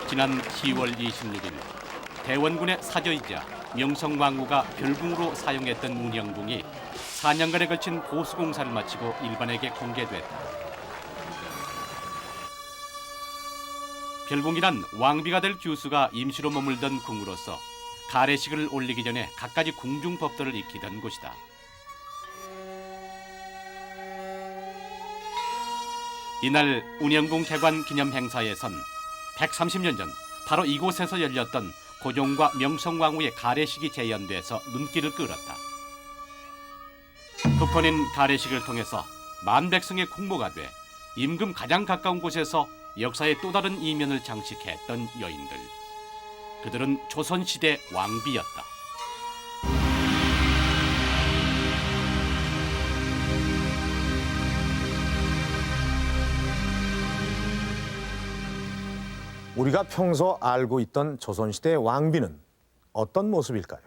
지난 10월 26일 대원군의 사저이자 명성왕후가 별궁으로 사용했던 운영궁이 4년간에 걸친 보수공사를 마치고 일반에게 공개됐다. 별궁이란 왕비가 될 규수가 임시로 머물던 궁으로서 가래식을 올리기 전에 갖가지 궁중법도를 익히던 곳이다. 이날 운영궁 개관 기념 행사에선 130년 전 바로 이곳에서 열렸던 고종과 명성왕후의 가래식이 재현돼서 눈길을 끌었다. 국헌인 가래식을 통해서 만백성의 공모가 돼 임금 가장 가까운 곳에서 역사의 또 다른 이면을 장식했던 여인들. 그들은 조선시대 왕비였다. 우리가 평소 알고 있던 조선시대의 왕비는 어떤 모습일까요?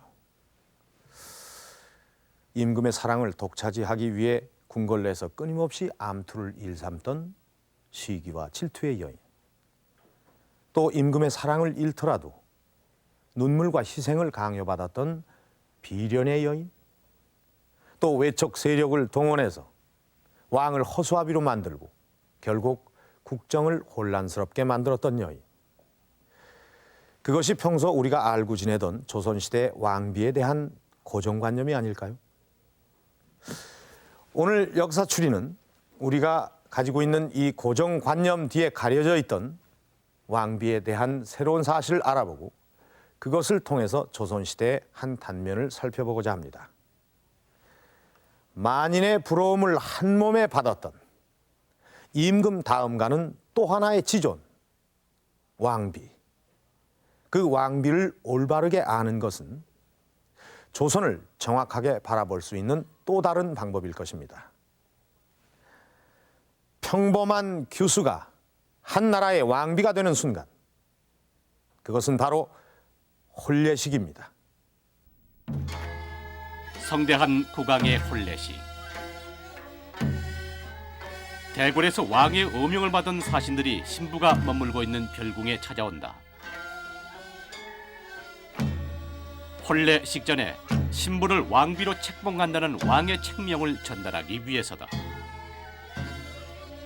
임금의 사랑을 독차지하기 위해 궁궐내에서 끊임없이 암투를 일삼던 시기와 질투의 여인, 또 임금의 사랑을 잃더라도 눈물과 희생을 강요받았던 비련의 여인, 또 외척 세력을 동원해서 왕을 허수아비로 만들고 결국 국정을 혼란스럽게 만들었던 여인, 그것이 평소 우리가 알고 지내던 조선시대 왕비에 대한 고정관념이 아닐까요? 오늘 역사 추리는 우리가 가지고 있는 이 고정관념 뒤에 가려져 있던 왕비에 대한 새로운 사실을 알아보고 그것을 통해서 조선시대의 한 단면을 살펴보고자 합니다. 만인의 부러움을 한 몸에 받았던 임금 다음 가는 또 하나의 지존, 왕비. 그 왕비를 올바르게 아는 것은 조선을 정확하게 바라볼 수 있는 또 다른 방법일 것입니다. 평범한 규수가 한 나라의 왕비가 되는 순간, 그것은 바로 혼례식입니다. 성대한 국왕의 혼례식. 대궐에서 왕의 어명을 받은 사신들이 신부가 머물고 있는 별궁에 찾아온다. 혼례식 전에 신부를 왕비로 책봉한다는 왕의 책명을 전달하기 위해서다.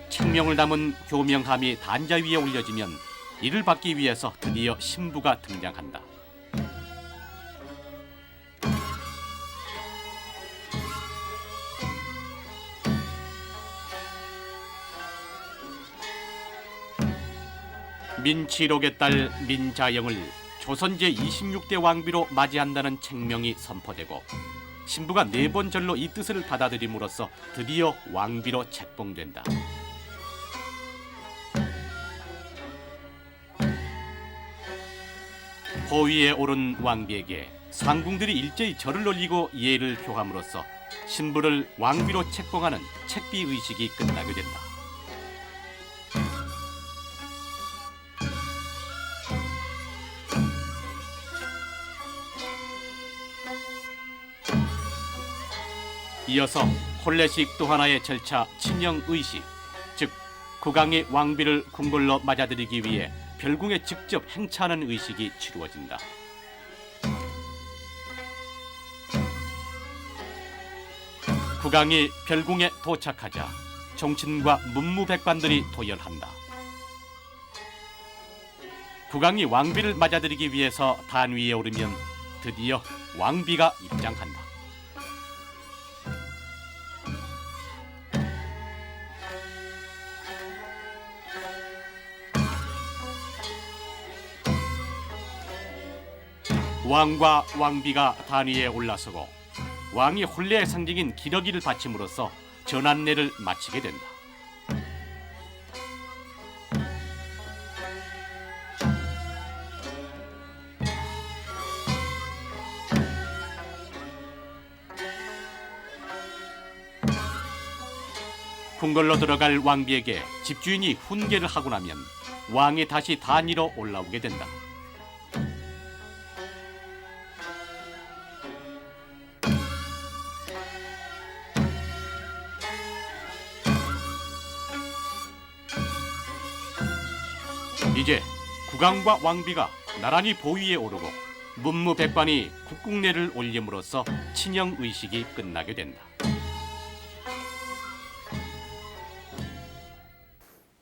책명을 담은 교명함이 단자 위에 올려지면 이를 받기 위해서 드디어 신부가 등장한다. 민치록의 딸 민자영을 조선 제26대 왕비로 맞이한다는 책명이 선포되고 신부가 4번 절로 이 뜻을 받아들임으로써 드디어 왕비로 책봉된다. 포위에 오른 왕비에게 상궁들이 일제히 절을 올리고 예를 표함으로써 신부를 왕비로 책봉하는 책비 의식이 끝나게 된다. 이어서 혼례식 또 하나의 절차 친형 의식, 즉 국왕이 왕비를 궁궐로 맞아들이기 위해 별궁에 직접 행차하는 의식이 치루어진다. 국왕이 별궁에 도착하자 종친과 문무백관들이 도열한다. 국왕이 왕비를 맞아들이기 위해서 단 위에 오르면 드디어 왕비가 입장한다. 왕과 왕비가 단위에 올라서고 왕이 혼례의 상징인 기러기를 받침으로써 전한례를 마치게 된다. 궁궐로 들어갈 왕비에게 집주인이 훈계를 하고 나면 왕이 다시 단위로 올라오게 된다. 이제 국왕과 왕비가 나란히 보위에 오르고 문무백관이 국궁례를 올림으로써 친형 의식이 끝나게 된다.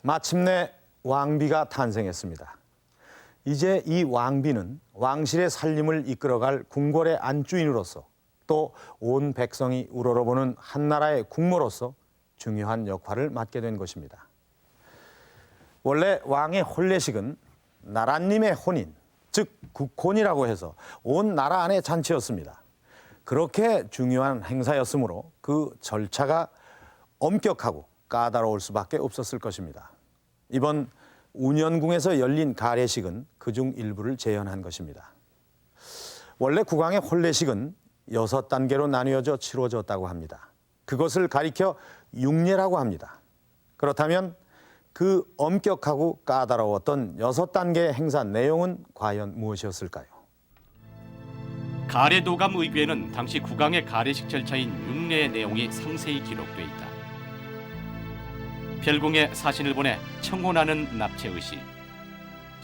마침내 왕비가 탄생했습니다. 이제 이 왕비는 왕실의 살림을 이끌어갈 궁궐의 안주인으로서 또 온 백성이 우러러보는 한나라의 국모로서 중요한 역할을 맡게 된 것입니다. 원래 왕의 혼례식은 나라님의 혼인, 즉 국혼이라고 해서 온 나라 안의 잔치였습니다. 그렇게 중요한 행사였으므로 그 절차가 엄격하고 까다로울 수밖에 없었을 것입니다. 이번 운현궁에서 열린 가례식은 그중 일부를 재현한 것입니다. 원래 국왕의 혼례식은 6단계로 나뉘어져 치러졌다고 합니다. 그것을 가리켜 육례라고 합니다. 그렇다면 그 엄격하고 까다로웠던 6단계의 행사 내용은 과연 무엇이었을까요? 가례도감 의궤에는 당시 국왕의 가례식 절차인 육례의 내용이 상세히 기록돼 있다. 별궁에 사신을 보내 청혼하는 납치의식,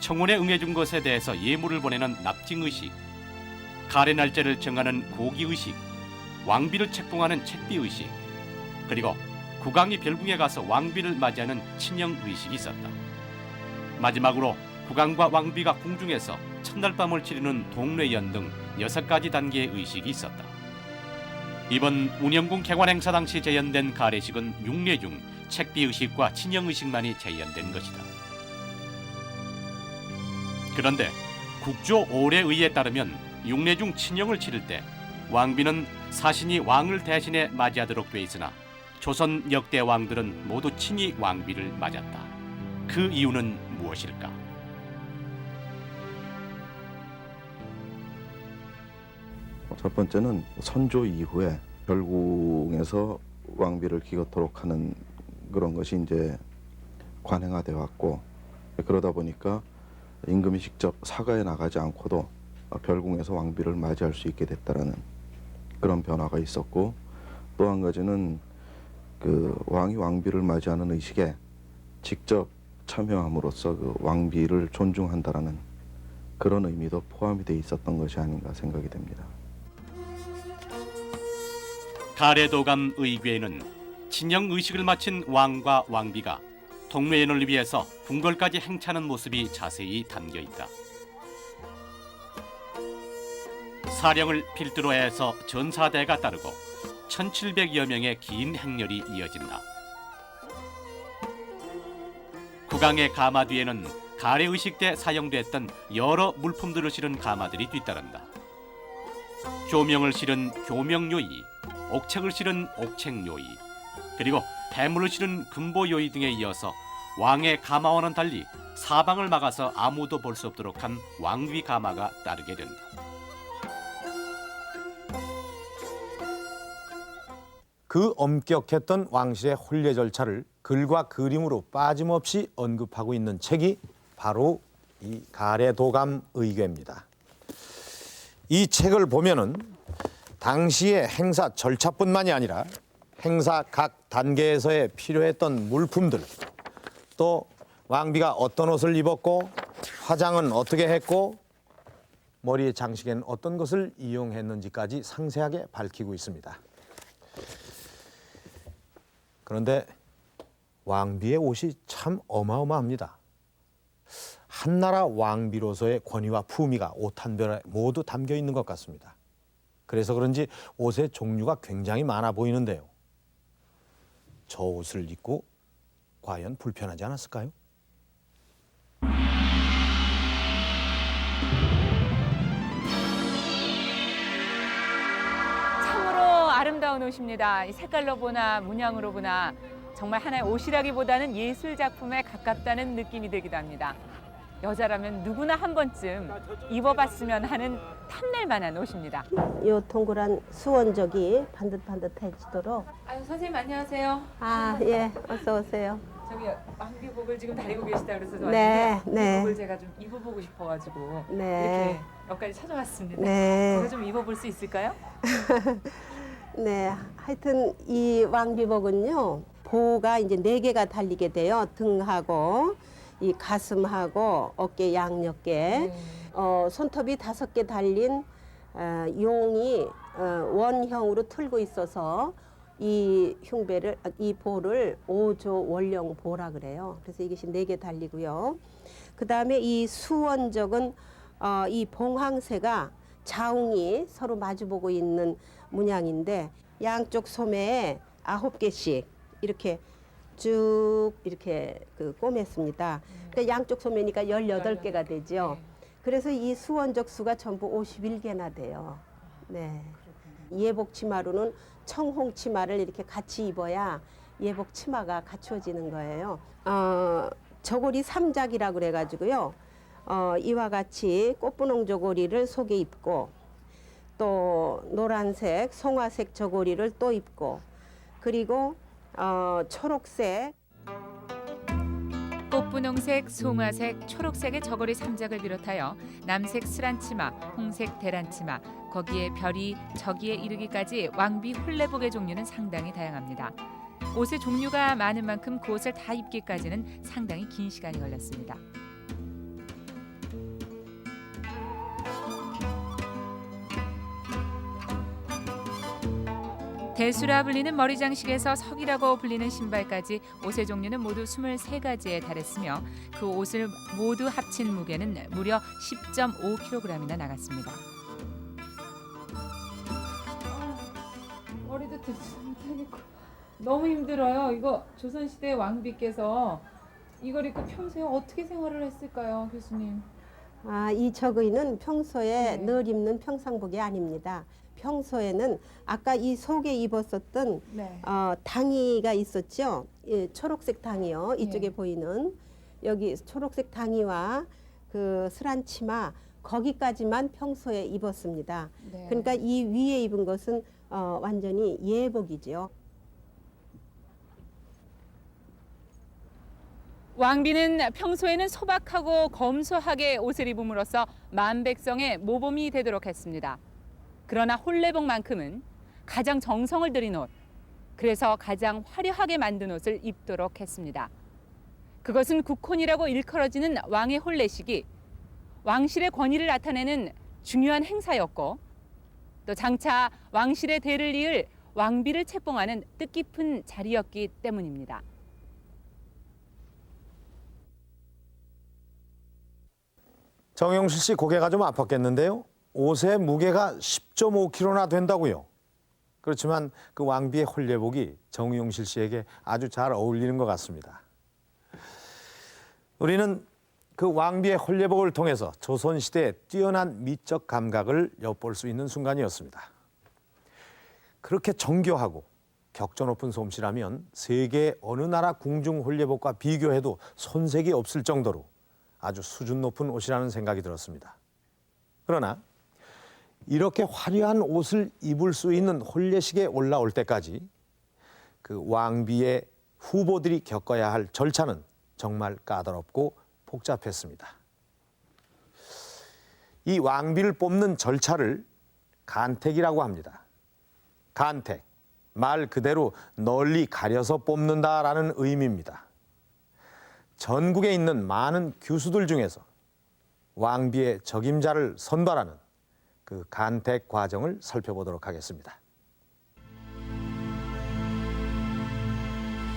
청혼에 응해준 것에 대해서 예물을 보내는 납징의식, 가례 날짜를 정하는 고기의식, 왕비를 책봉하는 책비의식, 그리고 국왕이 별궁에 가서 왕비를 맞이하는 친형의식이 있었다. 마지막으로 국왕과 왕비가 궁중에서 첫날 밤을 치르는 동례연 등 6가지 단계의 의식이 있었다. 이번 운영궁 개관 행사 당시 재현된 가례식은 육례 중 책비의식과 친형의식만이 재현된 것이다. 그런데 국조 오례의에 따르면 육례 중 친형을 치를 때 왕비는 사신이 왕을 대신해 맞이하도록 돼 있으나 조선 역대 왕들은 모두 친히 왕비를 맞았다. 그 이유는 무엇일까? 첫 번째는 선조 이후에 별궁에서 왕비를 기거토록 하는 그런 것이 이제 관행화되어 왔고, 그러다 보니까 임금이 직접 사가에 나가지 않고도 별궁에서 왕비를 맞이할 수 있게 됐다라는 그런 변화가 있었고, 또 한 가지는 그 왕이 왕비를 맞이하는 의식에 직접 참여함으로써 그 왕비를 존중한다라는 그런 의미도 포함이 돼 있었던 것이 아닌가 생각이 됩니다. 가례도감 의궤에는 친형 의식을 마친 왕과 왕비가 동례연을 위해서 궁궐까지 행차하는 모습이 자세히 담겨 있다. 사령을 필두로 해서 전사대가 따르고 1700여 명의 긴 행렬이 이어진다. 국왕의 가마 뒤에는 가례의식 때 사용됐던 여러 물품들을 실은 가마들이 뒤따른다. 교명을 실은 교명요이, 옥책을 실은 옥책요이, 그리고 대물을 실은 금보요이 등에 이어서 왕의 가마와는 달리 사방을 막아서 아무도 볼 수 없도록 한 왕위 가마가 따르게 된다. 그 엄격했던 왕실의 혼례 절차를 글과 그림으로 빠짐없이 언급하고 있는 책이 바로 이 가례도감 의궤입니다. 이 책을 보면은 당시의 행사 절차뿐만이 아니라 행사 각 단계에서의 필요했던 물품들, 또 왕비가 어떤 옷을 입었고 화장은 어떻게 했고 머리의 장식에는 어떤 것을 이용했는지까지 상세하게 밝히고 있습니다. 그런데 왕비의 옷이 참 어마어마합니다. 한나라 왕비로서의 권위와 품위가 옷 한 벌에 모두 담겨 있는 것 같습니다. 그래서 그런지 옷의 종류가 굉장히 많아 보이는데요. 저 옷을 입고 과연 불편하지 않았을까요? 참으로 아름다운 옷입니다. 이 색깔로 보나 문양으로 보나 정말 하나의 옷이라기보다는 예술 작품에 가깝다는 느낌이 들기도 합니다. 여자라면 누구나 한 번쯤 입어봤으면 하는 탐낼 만한 옷입니다. 요 동그란 수원적이 반듯반듯해지도록. 아유, 선생님 안녕하세요. 아, 예, 어서 오세요. 저기 왕비복을 지금 다리고 계시다 그래서 네, 왔는데 네. 복을 제가 좀 입어보고 싶어가지고 네. 이렇게 여기까지 찾아왔습니다. 네. 제가 좀 입어볼 수 있을까요? 네, 하여튼 이 왕비복은요, 보가 이제 4개가 달리게 돼요. 등하고 이 가슴하고 어깨 양옆에 손톱이 5개 달린 용이 원형으로 틀고 있어서 이 흉배를 이 보를 오조월령보라 그래요. 그래서 이것이 4개 달리고요. 그다음에 이 수원적은 이 봉황새가 자웅이 서로 마주보고 있는 문양인데 양쪽 소매에 9개씩 이렇게 쭉 이렇게 꼬맸습니다. 그러니까 양쪽 소매니까 18개가 되죠. 그래서 이 수원적 수가 전부 51개나 돼요. 네. 예복 치마로는 청홍 치마를 이렇게 같이 입어야 예복 치마가 갖추어지는 거예요. 저고리 삼작이라고 그래가지고요. 이와 같이 꽃분홍 저고리를 속에 입고 또 노란색, 송화색 저고리를 또 입고 그리고 초록색 꽃분홍색, 송화색, 초록색의 저고리 3작을 비롯하여 남색 스란치마, 홍색 대란치마, 거기에 별이 저기에 이르기까지 왕비 홀레복의 종류는 상당히 다양합니다. 옷의 종류가 많은 만큼 그 옷을 다 입기까지는 상당히 긴 시간이 걸렸습니다. 대수라 불리는 머리 장식에서 석이라고 불리는 신발까지 옷의 종류는 모두 23가지에 달했으며 그 옷을 모두 합친 무게는 무려 10.5kg이나 나갔습니다. 머리도 듣지 못하겠고 너무 힘들어요. 이거 조선시대 왕비께서 이걸 입고 평소에 어떻게 생활을 했을까요, 교수님? 이 저고리는 평소에 네. 늘 입는 평상복이 아닙니다. 평소에는 아까 이 속에 입었었던 네. 당이가 있었죠. 예, 초록색 당이요. 이쪽에 예. 보이는 여기 초록색 당이와 그 스란치마 거기까지만 평소에 입었습니다. 네. 그러니까 이 위에 입은 것은 완전히 예복이죠. 왕비는 평소에는 소박하고 검소하게 옷을 입음으로써 만백성의 모범이 되도록 했습니다. 그러나 홀레복만큼은 가장 정성을 들인 옷, 그래서 가장 화려하게 만든 옷을 입도록 했습니다. 그것은 국혼이라고 일컬어지는 왕의 혼례식이 왕실의 권위를 나타내는 중요한 행사였고 또 장차 왕실의 대를 이을 왕비를 책봉하는 뜻깊은 자리였기 때문입니다. 정영실 씨 고개가 좀 아팠겠는데요. 옷의 무게가 10.5kg나 된다고요. 그렇지만 그 왕비의 홀례복이 정영실 씨에게 아주 잘 어울리는 것 같습니다. 우리는 그 왕비의 홀례복을 통해서 조선시대의 뛰어난 미적 감각을 엿볼 수 있는 순간이었습니다. 그렇게 정교하고 격조 높은 솜씨라면 세계 어느 나라 궁중 홀례복과 비교해도 손색이 없을 정도로 아주 수준 높은 옷이라는 생각이 들었습니다. 그러나 이렇게 화려한 옷을 입을 수 있는 혼례식에 올라올 때까지 그 왕비의 후보들이 겪어야 할 절차는 정말 까다롭고 복잡했습니다. 이 왕비를 뽑는 절차를 간택이라고 합니다. 간택, 말 그대로 널리 가려서 뽑는다라는 의미입니다. 전국에 있는 많은 교수들 중에서 왕비의 적임자를 선발하는 그 간택 과정을 살펴보도록 하겠습니다.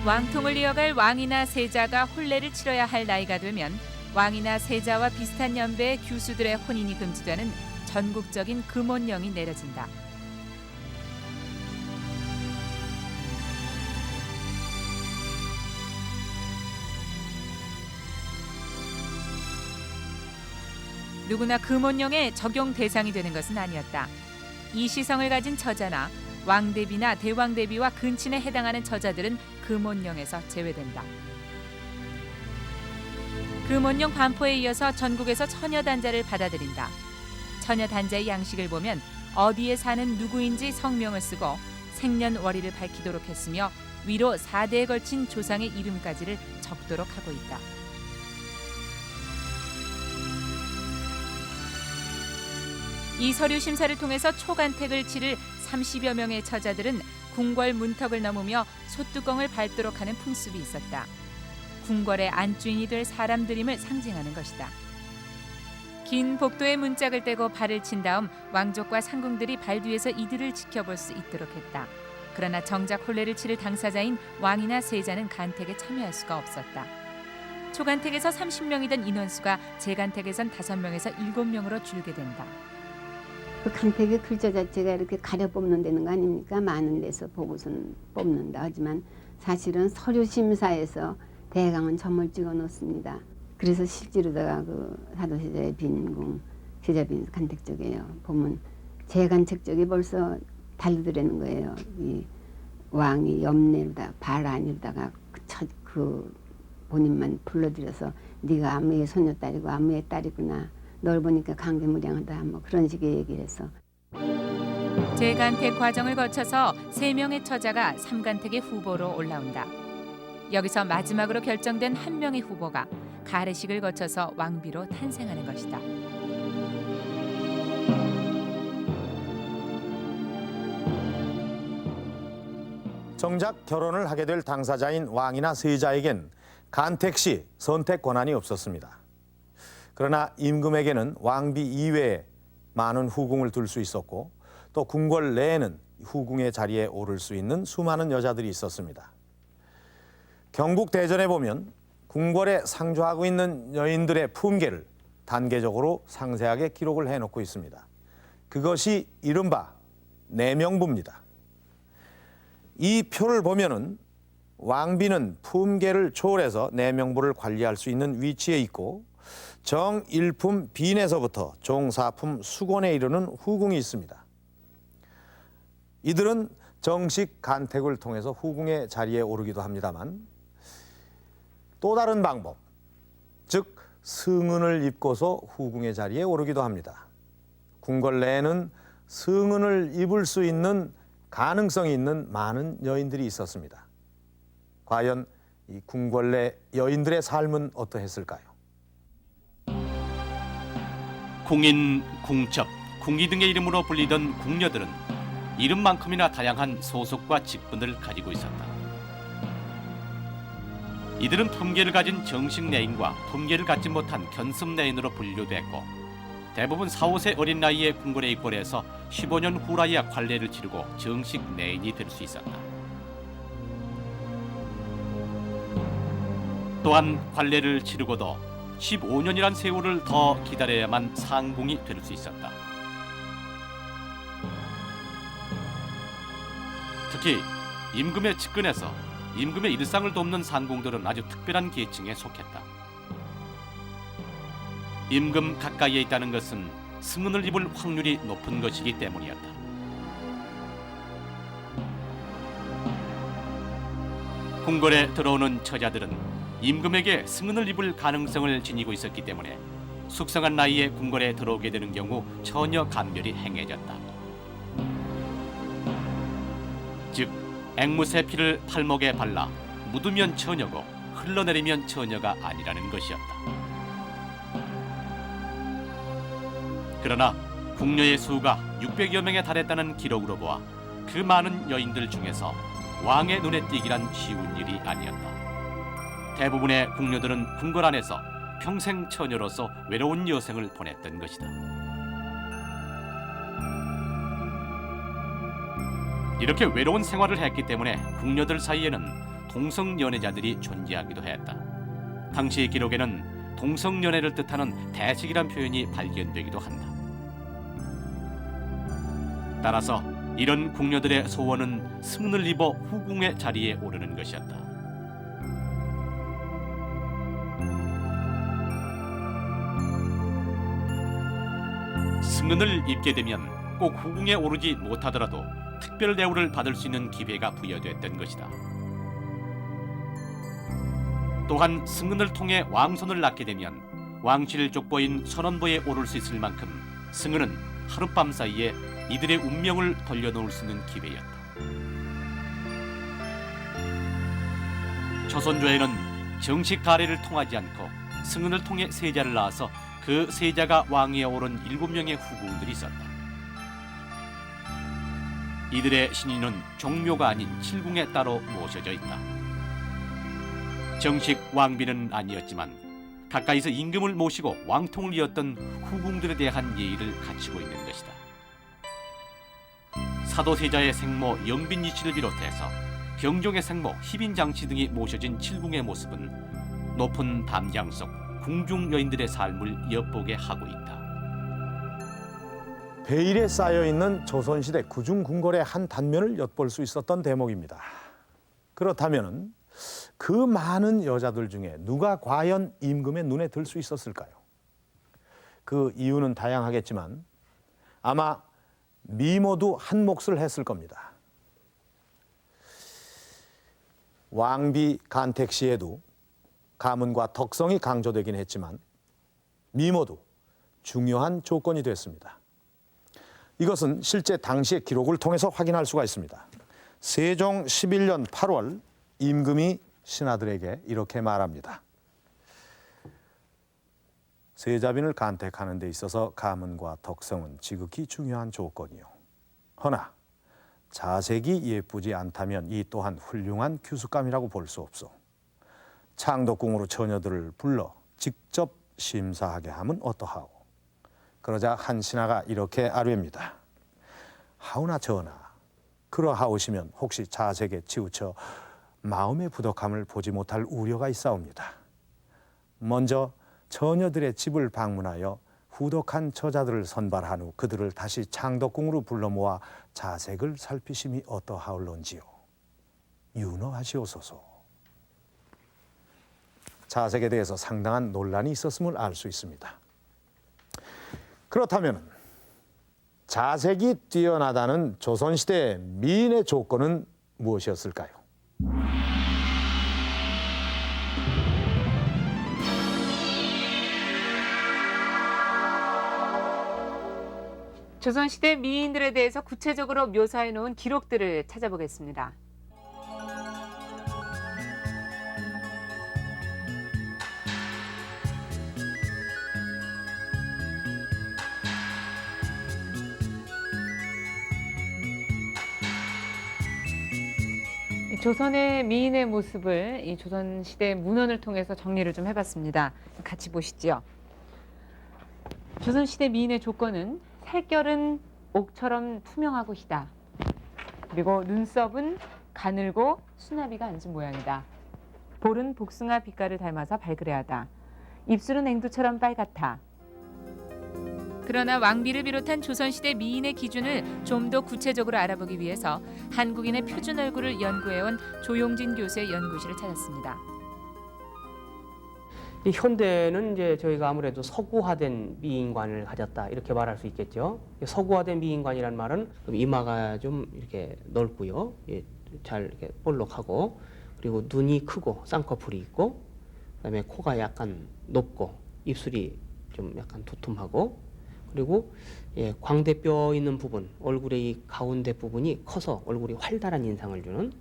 왕통을 이어갈 왕이나 세자가 혼례를 치러야 할 나이가 되면 왕이나 세자와 비슷한 연배의 교수들의 혼인이 금지되는 전국적인 금혼령이 내려진다. 누구나 금혼령의 적용 대상이 되는 것은 아니었다. 이 시성을 가진 처자나 왕대비나 대왕대비와 근친에 해당하는 처자들은 금혼령에서 제외된다. 금혼령 반포에 이어서 전국에서 처녀단자를 받아들인다. 처녀단자의 양식을 보면 어디에 사는 누구인지 성명을 쓰고 생년월일을 밝히도록 했으며 위로 4대에 걸친 조상의 이름까지를 적도록 하고 있다. 이 서류 심사를 통해서 초간택을 치를 30여 명의 처자들은 궁궐 문턱을 넘으며 소뚜껑을 밟도록 하는 풍습이 있었다. 궁궐의 안주인이 될 사람들임을 상징하는 것이다. 긴 복도에 문짝을 떼고 발을 친 다음 왕족과 상궁들이 발 뒤에서 이들을 지켜볼 수 있도록 했다. 그러나 정작 혼례를 치를 당사자인 왕이나 세자는 간택에 참여할 수가 없었다. 초간택에서 30명이던 인원수가 재간택에선 5명에서 7명으로 줄게 된다. 그 간택의 글자 자체가 이렇게 가려 뽑는 데는 거 아닙니까? 많은 데서 보고선 뽑는다 하지만 사실은 서류 심사에서 대강은 점을 찍어 놓습니다. 그래서 실제로다가 그 사도세자의 빈궁, 세자빈 간택적이에요. 보면 재간택적이 벌써 달려들는 거예요. 이 왕이 옆내로다 발 안으로다가 그 본인만 불러들여서 네가 아무의 손녀딸이고 아무의 딸이구나. 널 보니까 강개무량하다. 뭐 그런 식의 얘기를 해서. 재간택 과정을 거쳐서 3명의 처자가 3간택의 후보로 올라온다. 여기서 마지막으로 결정된 1명의 후보가 가례식을 거쳐서 왕비로 탄생하는 것이다. 정작 결혼을 하게 될 당사자인 왕이나 세자에겐 간택 시 선택 권한이 없었습니다. 그러나 임금에게는 왕비 이외에 많은 후궁을 둘 수 있었고 또 궁궐 내에는 후궁의 자리에 오를 수 있는 수많은 여자들이 있었습니다. 경국대전에 보면 궁궐에 상주하고 있는 여인들의 품계를 단계적으로 상세하게 기록을 해놓고 있습니다. 그것이 이른바 내명부입니다. 이 표를 보면은 왕비는 품계를 초월해서 내명부를 관리할 수 있는 위치에 있고 정일품 빈에서부터 종사품 수곤에 이르는 후궁이 있습니다. 이들은 정식 간택을 통해서 후궁의 자리에 오르기도 합니다만 또 다른 방법, 즉 승은을 입고서 후궁의 자리에 오르기도 합니다. 궁궐 내에는 승은을 입을 수 있는 가능성이 있는 많은 여인들이 있었습니다. 과연 이 궁궐 내 여인들의 삶은 어떠했을까요? 궁인, 궁첩, 궁이 등의 이름으로 불리던 궁녀들은 이름만큼이나 다양한 소속과 직분을 가지고 있었다. 이들은 품계를 가진 정식 내인과 품계를 갖지 못한 견습 내인으로 분류됐고 대부분 4, 5세 어린 나이에 궁궐에 입궐해서 15년 후라야 관례를 치르고 정식 내인이 될 수 있었다. 또한 관례를 치르고도 15년이란 세월을 더 기다려야만 상궁이 될 수 있었다. 특히 임금의 측근에서 임금의 일상을 돕는 상궁들은 아주 특별한 계층에 속했다. 임금 가까이에 있다는 것은 승은을 입을 확률이 높은 것이기 때문이었다. 궁궐에 들어오는 처자들은 임금에게 승은을 입을 가능성을 지니고 있었기 때문에 숙성한 나이에 궁궐에 들어오게 되는 경우 처녀 감별이 행해졌다. 즉 앵무새 피를 팔목에 발라 묻으면 처녀고 흘러내리면 처녀가 아니라는 것이었다. 그러나 궁녀의 수가 600여 명에 달했다는 기록으로 보아 그 많은 여인들 중에서 왕의 눈에 띄기란 쉬운 일이 아니었다. 대부분의 궁녀들은 궁궐 안에서 평생 처녀로서 외로운 여생을 보냈던 것이다. 이렇게 외로운 생활을 했기 때문에 궁녀들 사이에는 동성연애자들이 존재하기도 했다. 당시 기록에는 동성연애를 뜻하는 대식이란 표현이 발견되기도 한다. 따라서 이런 궁녀들의 소원은 승은을 입어 후궁의 자리에 오르는 것이었다. 승은을 입게 되면 꼭 후궁에 오르지 못하더라도 특별 대우를 받을 수 있는 기회가 부여됐던 것이다. 또한 승은을 통해 왕손을 낳게 되면 왕실 족보인 선원보에 오를 수 있을 만큼 승은은 하룻밤 사이에 이들의 운명을 돌려놓을 수 있는 기회였다. 조선조에는 정식 가례를 통하지 않고 승은을 통해 세자를 낳아서 그 세자가 왕위에 오른 7명의 후궁들이 있었다. 이들의 신인은 종묘가 아닌 칠궁에 따로 모셔져 있다. 정식 왕비는 아니었지만 가까이서 임금을 모시고 왕통을 이었던 후궁들에 대한 예의를 갖추고 있는 것이다. 사도세자의 생모 영빈이 씨를 비롯해서 경종의 생모 희빈장씨 등이 모셔진 칠궁의 모습은 높은 담장 속 궁중 여인들의 삶을 엿보게 하고 있다. 베일에 쌓여있는 조선시대 구중궁궐의 한 단면을 엿볼 수 있었던 대목입니다. 그렇다면 그 많은 여자들 중에 누가 과연 임금의 눈에 들 수 있었을까요? 그 이유는 다양하겠지만 아마 미모도 한 몫을 했을 겁니다. 왕비 간택 시에도 가문과 덕성이 강조되긴 했지만 미모도 중요한 조건이 됐습니다. 이것은 실제 당시의 기록을 통해서 확인할 수가 있습니다. 세종 11년 8월 임금이 신하들에게 이렇게 말합니다. 세자빈을 간택하는 데 있어서 가문과 덕성은 지극히 중요한 조건이요. 허나 자색이 예쁘지 않다면 이 또한 훌륭한 규숙감이라고 볼 수 없소. 창덕궁으로 처녀들을 불러 직접 심사하게 하면 어떠하오. 그러자 한 신하가 이렇게 아뢰입니다. 하오나 전하, 그러하오시면 혹시 자색에 치우쳐 마음의 부덕함을 보지 못할 우려가 있사옵니다. 먼저 처녀들의 집을 방문하여 후덕한 처자들을 선발한 후 그들을 다시 창덕궁으로 불러 모아 자색을 살피심이 어떠하올런지요. 윤허하시옵소서. 자색에 대해서 상당한 논란이 있었음을 알 수 있습니다. 그렇다면 자색이 뛰어나다는 조선시대 미인의 조건은 무엇이었을까요? 조선시대 미인들에 대해서 구체적으로 묘사해 놓은 기록들을 찾아보겠습니다. 조선의 미인의 모습을 이 조선시대 문헌을 통해서 정리를 좀 해봤습니다. 같이 보시죠. 조선시대 미인의 조건은 살결은 옥처럼 투명하고 희다. 그리고 눈썹은 가늘고 수나미가 앉은 모양이다. 볼은 복숭아 빛깔을 닮아서 발그레하다. 입술은 앵두처럼 빨갛다. 그러나 왕비를 비롯한 조선시대 미인의 기준을 좀 더 구체적으로 알아보기 위해서 한국인의 표준 얼굴을 연구해온 조용진 교수의 연구실을 찾았습니다. 이 현대는 이제 저희가 아무래도 서구화된 미인관을 가졌다 이렇게 말할 수 있겠죠. 서구화된 미인관이란 말은 이마가 좀 이렇게 넓고요, 잘 이렇게 볼록하고, 그리고 눈이 크고 쌍꺼풀이 있고, 그다음에 코가 약간 높고 입술이 좀 약간 두툼하고, 그리고 광대뼈 있는 부분, 얼굴의 이 가운데 부분이 커서 얼굴이 활달한 인상을 주는,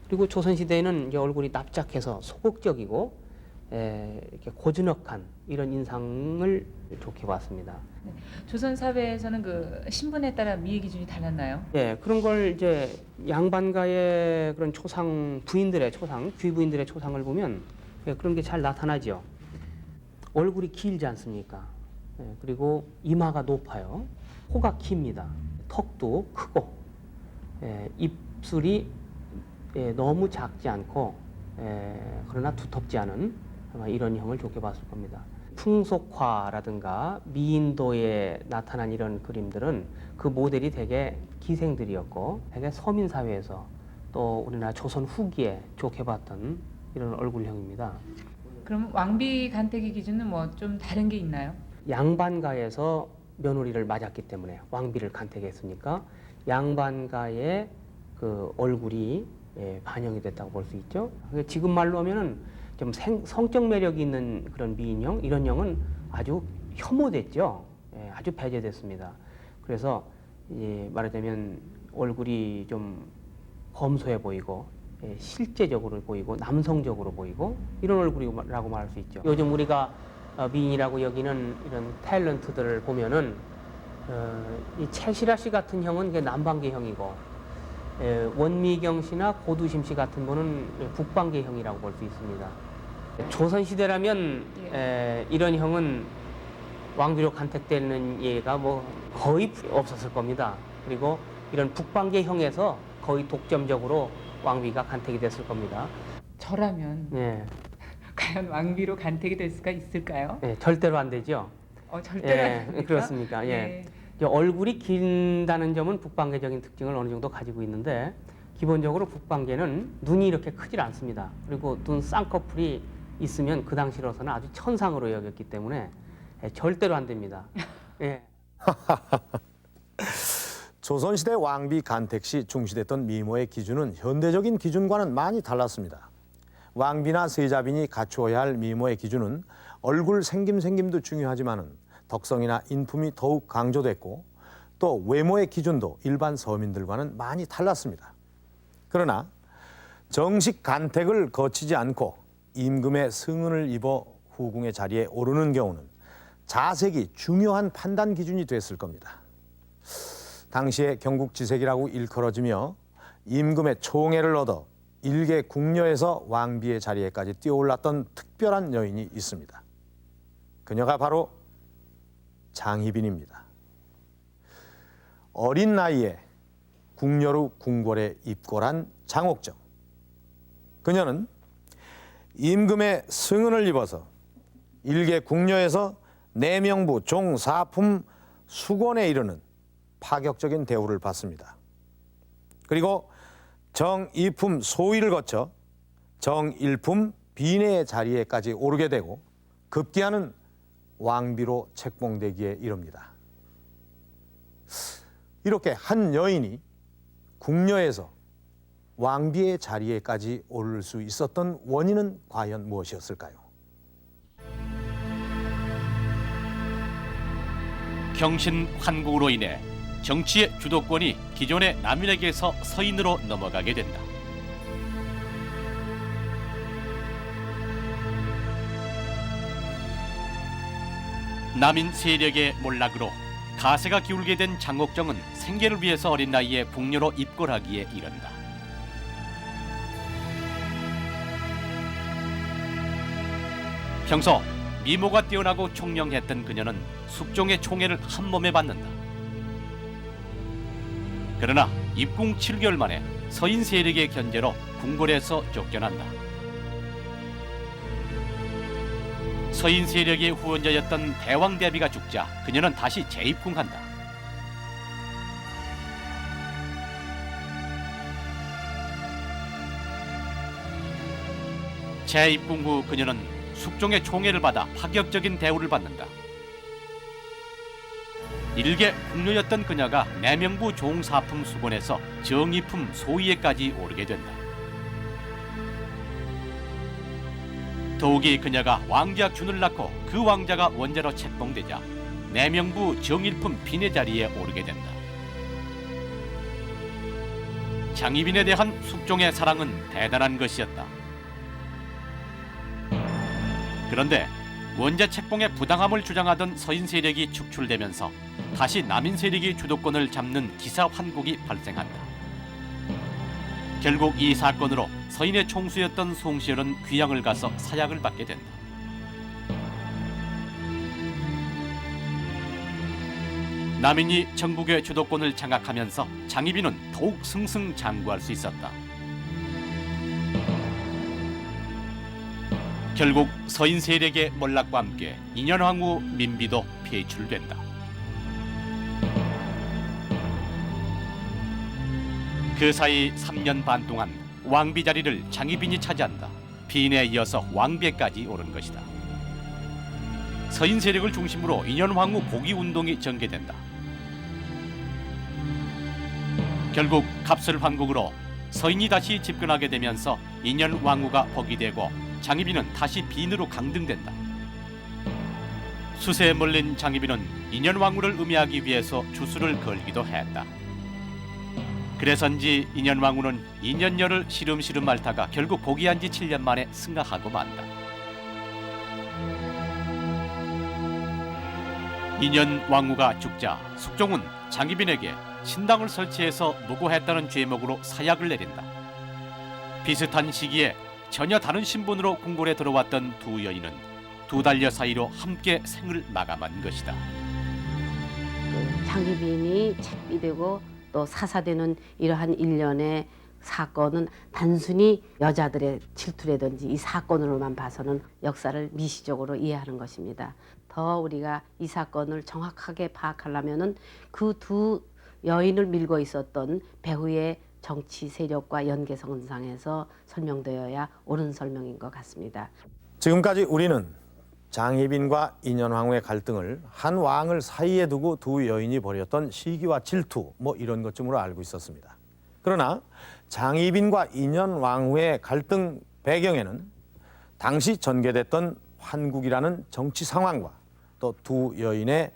그리고 조선시대에는 이제 얼굴이 납작해서 소극적이고 이렇게 고즈넉한 이런 인상을 좋게 봤습니다. 네. 조선 사회에서는 그 신분에 따라 미의 기준이 달랐나요? 예, 그런 걸 이제 양반가의 그런 초상, 부인들의 초상, 귀부인들의 초상을 보면 그런 게 잘 나타나죠. 얼굴이 길지 않습니까? 그리고 이마가 높아요. 코가 깁니다. 턱도 크고, 입술이 너무 작지 않고, 그러나 두텁지 않은 아마 이런 형을 좋게 봤을 겁니다. 풍속화라든가 미인도에 나타난 이런 그림들은 그 모델이 대개 기생들이었고, 대개 서민 사회에서 또 우리나라 조선 후기에 좋게 봤던 이런 얼굴형입니다. 그럼 왕비 간택의 기준은 뭐 좀 다른 게 있나요? 양반가에서 며느리를 맞았기 때문에 왕비를 간택했으니까 양반가의 그 얼굴이 반영이 됐다고 볼 수 있죠. 지금 말로 하면은 좀 성적 매력이 있는 그런 미인형, 이런 형은 아주 혐오됐죠. 아주 배제됐습니다. 그래서 말하자면 얼굴이 좀 검소해 보이고, 실제적으로 보이고, 남성적으로 보이고, 이런 얼굴이라고 말할 수 있죠. 요즘 우리가 미인이라고 여기는 이런 탤런트들을 보면은 이 최실아 씨 같은 형은 남방계형이고, 원미경 씨나 고두심 씨 같은 분은 북방계형이라고 볼 수 있습니다. 조선 시대라면 이런 형은 왕비로 간택되는 예가 뭐 거의 없었을 겁니다. 그리고 이런 북방계 형에서 거의 독점적으로 왕비가 간택이 됐을 겁니다. 저라면 예, 과연 왕비로 간택이 될 수가 있을까요? 예, 절대로 안 되죠. 절대로 안 됩니까? 그렇습니까? 예. 얼굴이 긴다는 점은 북방계적인 특징을 어느 정도 가지고 있는데 기본적으로 북방계는 눈이 이렇게 크질 않습니다. 그리고 눈 쌍꺼풀이 있으면 그 당시로서는 아주 천상으로 여겼기 때문에 절대로 안 됩니다. 예. 조선시대 왕비 간택 시 중시됐던 미모의 기준은 현대적인 기준과는 많이 달랐습니다. 왕비나 세자빈이 갖추어야 할 미모의 기준은 얼굴 생김도 중요하지만 덕성이나 인품이 더욱 강조됐고 또 외모의 기준도 일반 서민들과는 많이 달랐습니다. 그러나 정식 간택을 거치지 않고 임금의 승은을 입어 후궁의 자리에 오르는 경우는 자색이 중요한 판단 기준이 됐을 겁니다. 당시에 경국지색이라고 일컬어지며 임금의 총애를 얻어 일개 궁녀에서 왕비의 자리에까지 뛰어올랐던 특별한 여인이 있습니다. 그녀가 바로 장희빈입니다. 어린 나이에 궁녀로 궁궐에 입궐한 장옥정. 그녀는 임금의 승은을 입어서 일개 궁녀에서 내명부 종사품 수권에 이르는 파격적인 대우를 받습니다. 그리고 정이품 소위를 거쳐 정일품 비내의 자리에까지 오르게 되고 급기야는 왕비로 책봉되기에 이릅니다. 이렇게 한 여인이 궁녀에서 왕비의 자리에까지 오를 수 있었던 원인은 과연 무엇이었을까요? 경신 환국으로 인해 정치의 주도권이 기존의 남인에게서 서인으로 넘어가게 된다. 남인 세력의 몰락으로 가세가 기울게 된 장옥정은 생계를 위해서 어린 나이에 궁녀로 입궐하기에 이른다. 평소 미모가 뛰어나고 총명했던 그녀는 숙종의 총애를 한 몸에 받는다. 그러나 입궁 7개월 만에 서인 세력의 견제로 궁궐에서 쫓겨난다. 서인 세력의 후원자였던 대왕 대비가 죽자 그녀는 다시 재입궁한다. 재입궁 후 그녀는 숙종의 총애를 받아 파격적인 대우를 받는다. 일개 궁녀였던 그녀가 내명부 종사품 수권에서 정이품 소위에까지 오르게 된다. 더욱이 그녀가 왕자 균을 낳고 그 왕자가 원자로 책봉되자 내명부 정일품 빈의 자리에 오르게 된다. 장희빈에 대한 숙종의 사랑은 대단한 것이었다. 그런데 원자 책봉의 부당함을 주장하던 서인 세력이 축출되면서 다시 남인 세력이 주도권을 잡는 기사 환국이 발생한다. 결국 이 사건으로 서인의 총수였던 송시열은 귀양을 가서 사약을 받게 된다. 남인이 정국의 주도권을 장악하면서 장희빈은 더욱 승승장구할 수 있었다. 결국 서인 세력의 몰락과 함께 인현왕후 민비도 폐출된다. 그 사이 3년 반 동안 왕비 자리를 장희빈이 차지한다. 빈에 이어서 왕비까지 오른 것이다. 서인 세력을 중심으로 인현왕후 복위 운동이 전개된다. 결국 갑설 황국으로 서인이 다시 집권하게 되면서 인현왕후가 복위되고 장희빈은 다시 빈으로 강등된다. 수세에 몰린 장희빈은 인현왕후를 음해하기 위해서 주술을 걸기도 했다. 그래서인지 인현왕후는 인현녀를 시름시름 앓다가 결국 복위한 지 7년 만에 승하하고 만다. 인현왕후가 죽자 숙종은 장희빈에게 신당을 설치해서 무고했다는 죄목으로 사약을 내린다. 비슷한 시기에 전혀 다른 신분으로 궁궐에 들어왔던 두 여인은 두 달여 사이로 함께 생을 마감한 것이다. 장희빈이 책비되고 또 사사되는 이러한 일련의 사건은 단순히 여자들의 질투라든지 이 사건으로만 봐서는 역사를 미시적으로 이해하는 것입니다. 더 우리가 이 사건을 정확하게 파악하려면은 그 두 여인을 밀고 있었던 배후의 정치 세력과 연계선상에서 설명되어야 옳은 설명인 것 같습니다. 지금까지 우리는 장희빈과 인현왕후의 갈등을 한 왕을 사이에 두고 두 여인이 벌였던 시기와 질투 뭐 이런 것쯤으로 알고 있었습니다. 그러나 장희빈과 인현왕후의 갈등 배경에는 당시 전개됐던 환국이라는 정치 상황과 또 두 여인의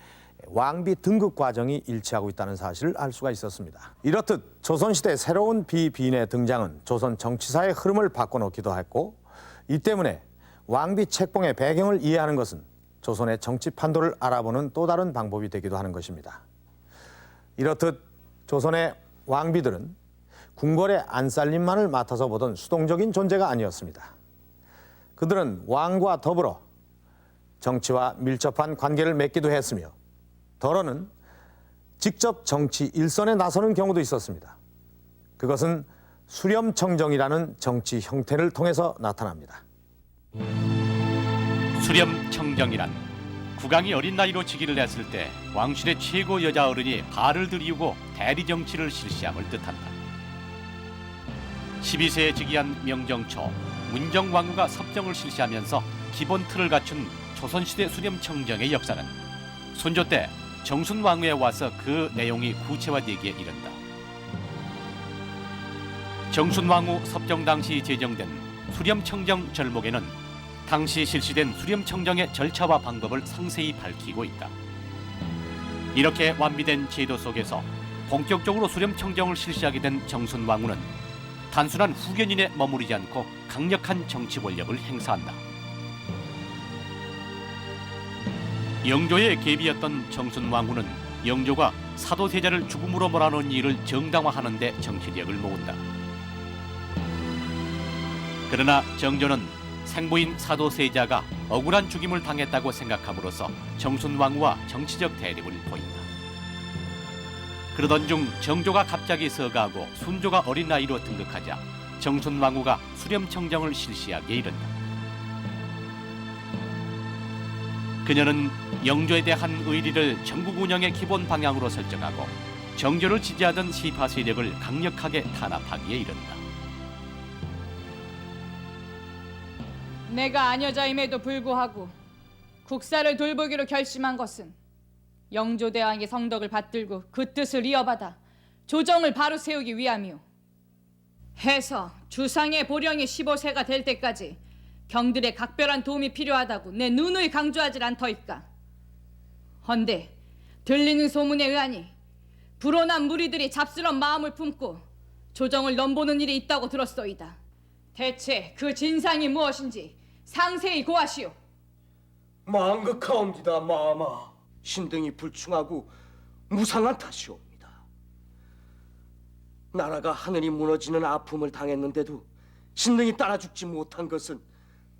왕비 등극 과정이 일치하고 있다는 사실을 알 수가 있었습니다. 이렇듯 조선시대 새로운 비비인의 등장은 조선 정치사의 흐름을 바꿔놓기도 했고, 이 때문에 왕비 책봉의 배경을 이해하는 것은 조선의 정치 판도를 알아보는 또 다른 방법이 되기도 하는 것입니다. 이렇듯 조선의 왕비들은 궁궐의 안살림만을 맡아서 보던 수동적인 존재가 아니었습니다. 그들은 왕과 더불어 정치와 밀접한 관계를 맺기도 했으며 더러는 직접 정치 일선에 나서는 경우도 있었습니다. 그것은 수렴청정이라는 정치 형태를 통해서 나타납니다. 수렴청정이란 국왕이 어린 나이로 즉위를 했을 때 왕실의 최고 여자 어른이 발을 들이우고 대리 정치를 실시함을 뜻한다. 12세에 즉위한 명정 초 문정왕후가 섭정을 실시하면서 기본 틀을 갖춘 조선시대 수렴청정의 역사는 순조 때 정순왕후에 와서 그 내용이 구체화되기에 이른다. 정순왕후 섭정 당시 제정된 수렴청정 절목에는 당시 실시된 수렴청정의 절차와 방법을 상세히 밝히고 있다. 이렇게 완비된 제도 속에서 본격적으로 수렴청정을 실시하게 된 정순왕후는 단순한 후견인에 머무르지 않고 강력한 정치 권력을 행사한다. 영조의 계비였던 정순왕후는 영조가 사도세자를 죽음으로 몰아넣은 일을 정당화하는 데 정치력을 모은다. 그러나 정조는 생부인 사도세자가 억울한 죽임을 당했다고 생각함으로써 정순왕후와 정치적 대립을 보인다. 그러던 중 정조가 갑자기 서가하고 순조가 어린 나이로 등극하자 정순왕후가 수렴청정을 실시하게 이른다. 그녀는 영조에 대한 의리를 전국 운영의 기본 방향으로 설정하고 정조를 지지하던 시파 세력을 강력하게 탄압하기에 이른다. 내가 아녀자임에도 불구하고 국사를 돌보기로 결심한 것은 영조대왕의 성덕을 받들고 그 뜻을 이어받아 조정을 바로 세우기 위함이오. 해서 주상의 보령이 15세가 될 때까지 경들의 각별한 도움이 필요하다고 내 누누이 강조하질 않더이까. 헌데 들리는 소문에 의하니 불온한 무리들이 잡스런 마음을 품고 조정을 넘보는 일이 있다고 들었소이다. 대체 그 진상이 무엇인지 상세히 고하시오. 망극하옵니다. 마마. 신등이 불충하고 무상한 탓이옵니다. 나라가 하늘이 무너지는 아픔을 당했는데도 신등이 따라 죽지 못한 것은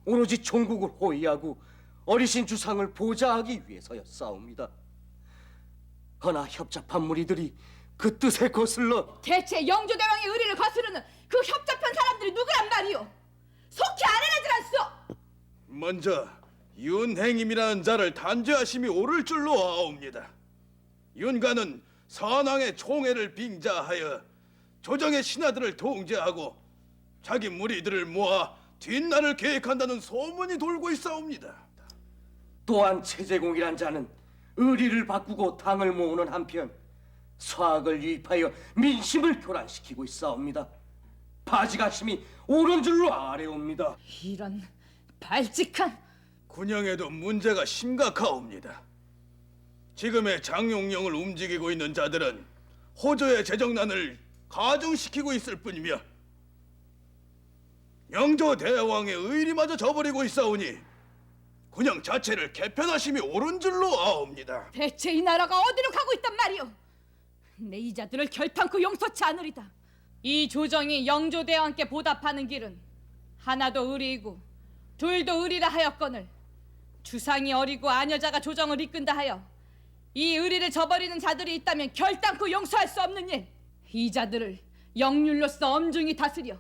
오로지 종국을 호위하고 어리신 주상을 보좌하기 위해서였사옵니다. 허나 협잡한 무리들이 그 뜻에 거슬러 대체 영조대왕의 의리를 거스르는 그 협잡한 사람들이 누구란 말이오? 속히 알아내질 않소. 먼저 윤행임이라는 자를 단죄하심이 옳을 줄로 아옵니다. 윤가는 선왕의 총애를 빙자하여 조정의 신하들을 통제하고 자기 무리들을 모아 뒷날을 계획한다는 소문이 돌고 있사옵니다. 또한 최재공이란 자는 의리를 바꾸고 당을 모으는 한편 서학을 유입하여 민심을 교란시키고 있사옵니다. 바지가심이 옳은 줄로 아래옵니다. 이런 발칙한. 군영에도 문제가 심각하옵니다. 지금의 장용령을 움직이고 있는 자들은 호조의 재정난을 가중시키고 있을 뿐이며 영조 대왕의 의리마저 저버리고 있사오니 군영 자체를 개편하심이 옳은 줄로 아옵니다. 대체 이 나라가 어디로 가고 있단 말이오? 내 이자들을 결탄코 용서치 않으리다. 이 조정이 영조대왕께 보답하는 길은 하나도 의리이고 둘도 의리라 하였거늘 주상이 어리고 아녀자가 조정을 이끈다 하여 이 의리를 저버리는 자들이 있다면 결단코 용서할 수 없는 일. 이 자들을 영률로서 엄중히 다스려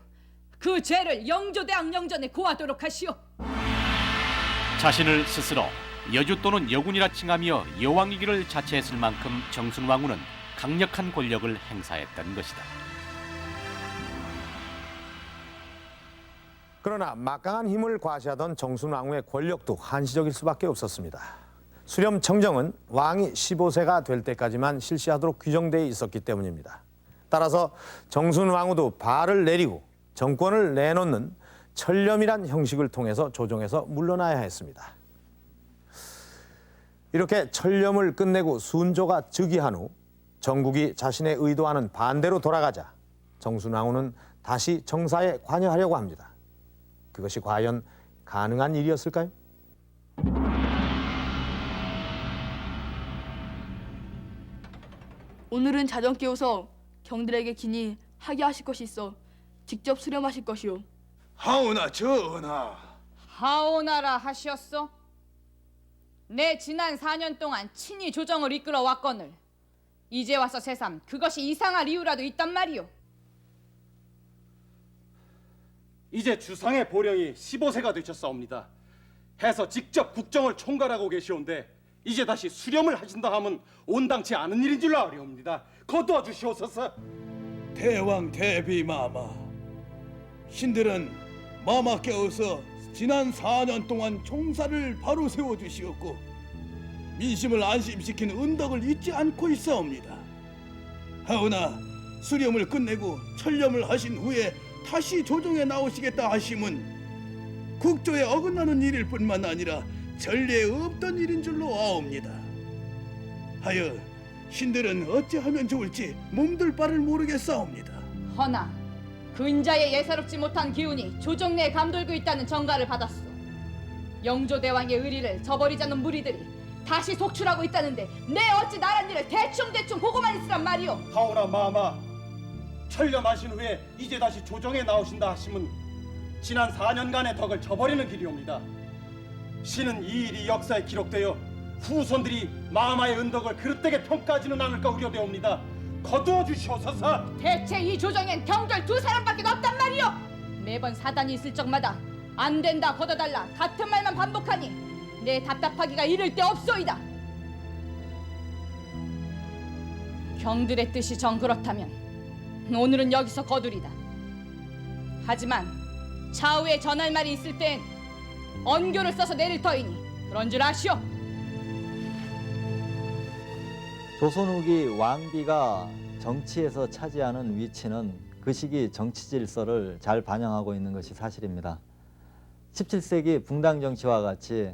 그 죄를 영조대왕 영전에 고하도록 하시오. 자신을 스스로 여주 또는 여군이라 칭하며 여왕이기를 자처했을 만큼 정순왕후는 강력한 권력을 행사했던 것이다. 그러나 막강한 힘을 과시하던 정순왕후의 권력도 한시적일 수밖에 없었습니다. 수렴청정은 왕이 15세가 될 때까지만 실시하도록 규정되어 있었기 때문입니다. 따라서 정순왕후도 발을 내리고 정권을 내놓는 철렴이란 형식을 통해서 조정에서 물러나야 했습니다. 이렇게 철렴을 끝내고 순조가 즉위한 후 전국이 자신의 의도와는 반대로 돌아가자 정순왕후는 다시 정사에 관여하려고 합니다. 그것이 과연 가능한 일이었을까요? 오늘은 자정 깨워서 경들에게 기니 하게 하실 것이 있어 직접 수렴하실 것이오. 하오나 전하. 하오나라 하시었소? 내 지난 4년 동안 친히 조정을 이끌어 왔거늘 이제 와서 새삼 그것이 이상할 이유라도 있단 말이오. 이제 주상의 보령이 15세가 되셨사옵니다. 해서 직접 국정을 총괄하고 계시온데 이제 다시 수렴을 하신다 하면 온당치 않은 일인 줄로 아려옵니다. 거두어 주시옵소서. 대왕 대비마마, 신들은 마마께서 지난 4년 동안 총사를 바로 세워주시었고 민심을 안심시키는 은덕을 잊지 않고 있사옵니다. 하오나 수렴을 끝내고 철렴을 하신 후에 다시 조정에 나오시겠다 하심은 국조에 어긋나는 일일 뿐만 아니라 전례에 없던 일인 줄로 아옵니다. 하여 신들은 어찌하면 좋을지 몸둘 바를 모르겠사옵니다. 허나 근자의 예사롭지 못한 기운이 조정 내에 감돌고 있다는 전가를 받았소. 영조대왕의 의리를 저버리자는 무리들이 다시 속출하고 있다는데 내 어찌 나란 일을 대충 보고만 있으란 말이오. 하오나 마마, 철렴하신 후에 이제 다시 조정에 나오신다 하시면 지난 4년간의 덕을 저버리는 길이옵니다. 신은 이 일이 역사에 기록되어 후손들이 마마의 은덕을 그릇되게 평가하지는 않을까 우려되옵니다. 거두어 주시옵소서. 대체 이 조정엔 경돌 2사람밖에 없단 말이오. 매번 사단이 있을 적마다 안 된다 걷어달라 같은 말만 반복하니 내 답답하기가 이를 데 없소이다. 경들의 뜻이 정 그렇다면 오늘은 여기서 거두리다. 하지만 차후에 전할 말이 있을 땐 언교를 써서 내릴 터이니 그런 줄 아시오. 조선 후기 왕비가 정치에서 차지하는 위치는 그 시기 정치 질서를 잘 반영하고 있는 것이 사실입니다. 17세기 붕당 정치와 같이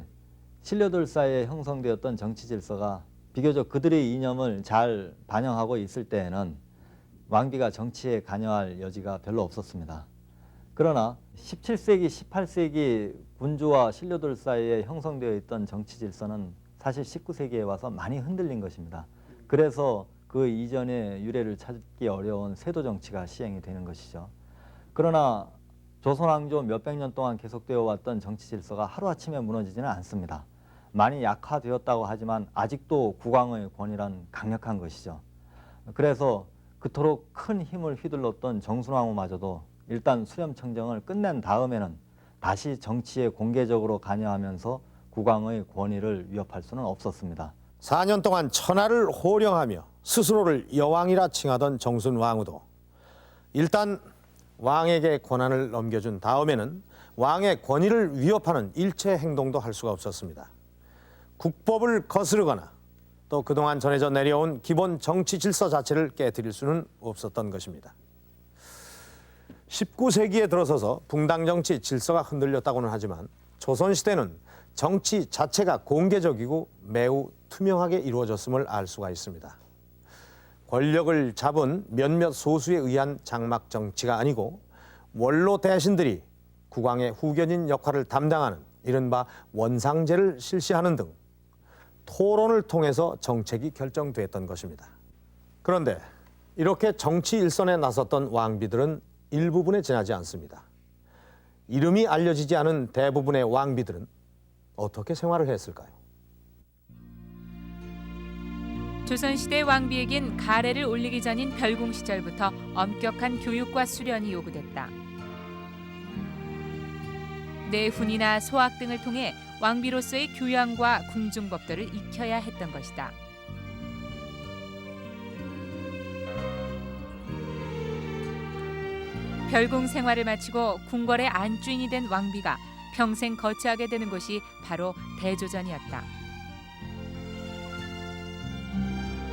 신료들 사이에 형성되었던 정치 질서가 비교적 그들의 이념을 잘 반영하고 있을 때에는 왕비가 정치에 관여할 여지가 별로 없었습니다. 그러나 17세기, 18세기 군주와 신료들 사이에 형성되어 있던 정치 질서는 사실 19세기에 와서 많이 흔들린 것입니다. 그래서 그 이전의 유래를 찾기 어려운 세도 정치가 시행이 되는 것이죠. 그러나 조선왕조 몇백 년 동안 계속되어 왔던 정치 질서가 하루아침에 무너지지는 않습니다. 많이 약화되었다고 하지만 아직도 국왕의 권위란 강력한 것이죠. 그래서 그토록 큰 힘을 휘둘렀던 정순왕후마저도 일단 수렴청정을 끝낸 다음에는 다시 정치에 공개적으로 관여하면서 국왕의 권위를 위협할 수는 없었습니다. 4년 동안 천하를 호령하며 스스로를 여왕이라 칭하던 정순왕후도 일단 왕에게 권한을 넘겨준 다음에는 왕의 권위를 위협하는 일체 행동도 할 수가 없었습니다. 국법을 거스르거나 또 그동안 전해져 내려온 기본 정치 질서 자체를 깨뜨릴 수는 없었던 것입니다. 19세기에 들어서서 붕당 정치 질서가 흔들렸다고는 하지만 조선시대는 정치 자체가 공개적이고 매우 투명하게 이루어졌음을 알 수가 있습니다. 권력을 잡은 몇몇 소수에 의한 장막 정치가 아니고 원로 대신들이 국왕의 후견인 역할을 담당하는 이른바 원상제를 실시하는 등 토론을 통해서 정책이 결정됐던 것입니다. 그런데 이렇게 정치 일선에 나섰던 왕비들은 일부분에 지나지 않습니다. 이름이 알려지지 않은 대부분의 왕비들은 어떻게 생활을 했을까요? 조선시대 왕비에겐 가래를 올리기 전인 별궁 시절부터 엄격한 교육과 수련이 요구됐다. 내훈이나 소학 등을 통해 왕비로서의 교양과 궁중법도를 익혀야 했던 것이다. 별궁 생활을 마치고 궁궐의 안주인이 된 왕비가 평생 거처하게 되는 곳이 바로 대조전이었다.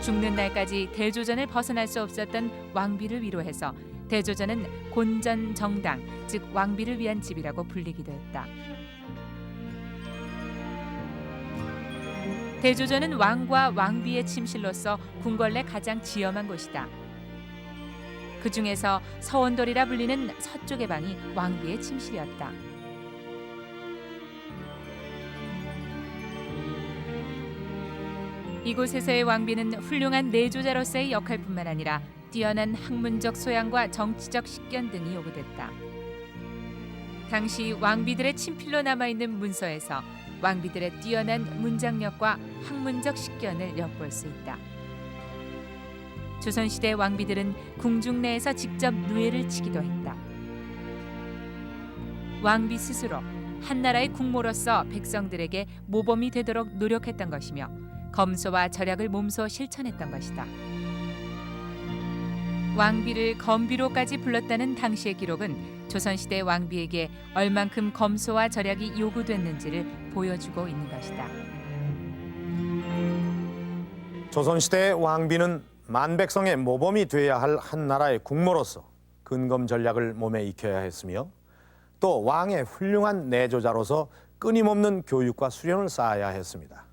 죽는 날까지 대조전을 벗어날 수 없었던 왕비를 위로해서 대조전은 곤전정당, 즉 왕비를 위한 집이라고 불리기도 했다. 대조전은 왕과 왕비의 침실로서 궁궐 내 가장 지엄한 곳이다. 그 중에서 서원돌이라 불리는 서쪽의 방이 왕비의 침실이었다. 이곳에서의 왕비는 훌륭한 내조자로서의 역할뿐만 아니라 뛰어난 학문적 소양과 정치적 식견 등이 요구됐다. 당시 왕비들의 친필로 남아있는 문서에서 왕비들의 뛰어난 문장력과 학문적 식견을 엿볼 수 있다. 조선시대 왕비들은 궁중 내에서 직접 누에를 치기도 했다. 왕비 스스로 한나라의 국모로서 백성들에게 모범이 되도록 노력했던 것이며 검소와 절약을 몸소 실천했던 것이다. 왕비를 검비로까지 불렀다는 당시의 기록은 조선시대 왕비에게 얼만큼 검소와 절약이 요구됐는지를 보여주고 있는 것이다. 조선시대의 왕비는 만백성의 모범이 되어야 할 한나라의 국모로서 근검 전략을 몸에 익혀야 했으며 또 왕의 훌륭한 내조자로서 끊임없는 교육과 수련을 쌓아야 했습니다.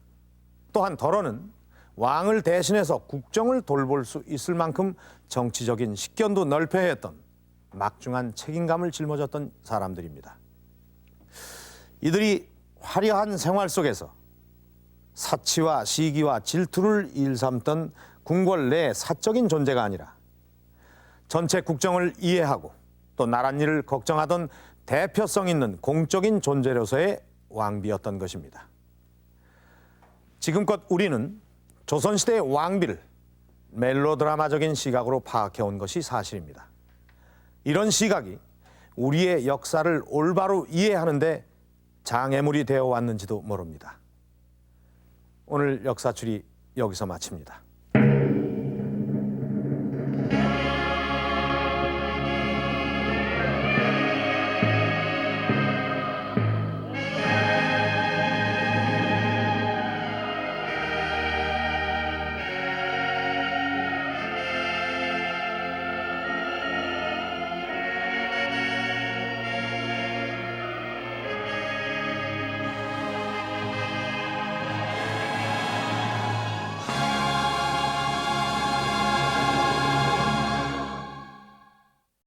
또한 덜어는 왕을 대신해서 국정을 돌볼 수 있을 만큼 정치적인 식견도 넓혀야 했던 막중한 책임감을 짊어졌던 사람들입니다. 이들이 화려한 생활 속에서 사치와 시기와 질투를 일삼던 궁궐 내 사적인 존재가 아니라 전체 국정을 이해하고 또 나랏일을 걱정하던 대표성 있는 공적인 존재로서의 왕비였던 것입니다. 지금껏 우리는 조선시대의 왕비를 멜로드라마적인 시각으로 파악해온 것이 사실입니다. 이런 시각이 우리의 역사를 올바로 이해하는 데 장애물이 되어 왔는지도 모릅니다. 오늘 역사출이 여기서 마칩니다.